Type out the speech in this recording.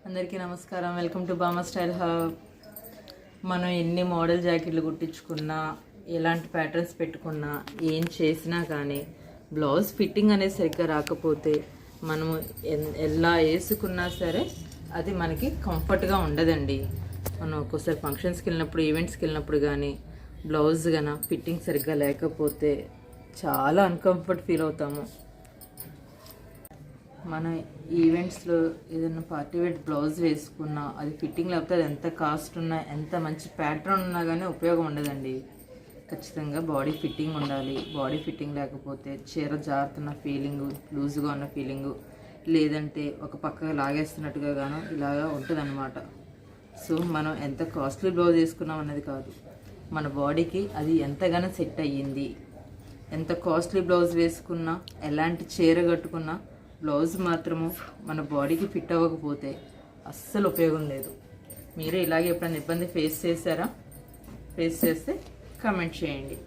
అందరికీ నమస్కారం. Welcome to బామా స్టైల్ హబ్. మనం ఎన్ని మోడల్ జాకెట్లు కుట్టించుకున్నా, ఎలాంటి ప్యాటర్న్స్ పెట్టుకున్నా, ఏం చేసినా కానీ బ్లౌజ్ ఫిట్టింగ్ అనేది సరిగ్గా రాకపోతే మనము ఎలా వేసుకున్నా సరే అది మనకి కంఫర్ట్గా ఉండదండి. మనం ఒక్కోసారి ఫంక్షన్స్కి వెళ్ళినప్పుడు, ఈవెంట్స్కి వెళ్ళినప్పుడు కానీ బ్లౌజ్ కానీ ఫిట్టింగ్ సరిగ్గా లేకపోతే చాలా అన్కంఫర్ట్ ఫీల్ అవుతాము. మన ఈవెంట్స్లో ఏదైనా పార్టీ వేర్ బ్లౌజ్ వేసుకున్నా అది ఫిట్టింగ్ లేకపోతే అది ఎంత కాస్ట్ ఉన్నా, ఎంత మంచి ప్యాటర్న్ ఉన్నా కానీ ఉపయోగం ఉండదండి. ఖచ్చితంగా బాడీ ఫిట్టింగ్ ఉండాలి. బాడీ ఫిట్టింగ్ లేకపోతే చీర జారుతున్న ఫీలింగు, లూజ్గా ఉన్న ఫీలింగు, లేదంటే ఒక పక్కగా లాగేస్తున్నట్టుగా గాను ఇలాగా ఉంటుంది అన్నమాట. సో మనం ఎంత కాస్ట్లీ బ్లౌజ్ వేసుకున్నాం అన్నది కాదు, మన బాడీకి అది ఎంతగానో సెట్ అయ్యింది. ఎంత కాస్ట్లీ బ్లౌజ్ వేసుకున్నా, ఎలాంటి చీర కట్టుకున్నా బ్లౌజ్ మాత్రము మన బాడీకి ఫిట్ అవ్వకపోతే అస్సలు ఉపయోగం లేదు. మీరు ఇలాగే ఎప్పుడైనా ఇబ్బంది ఫేస్ చేశారా? ఫేస్ చేస్తే కామెంట్ చేయండి.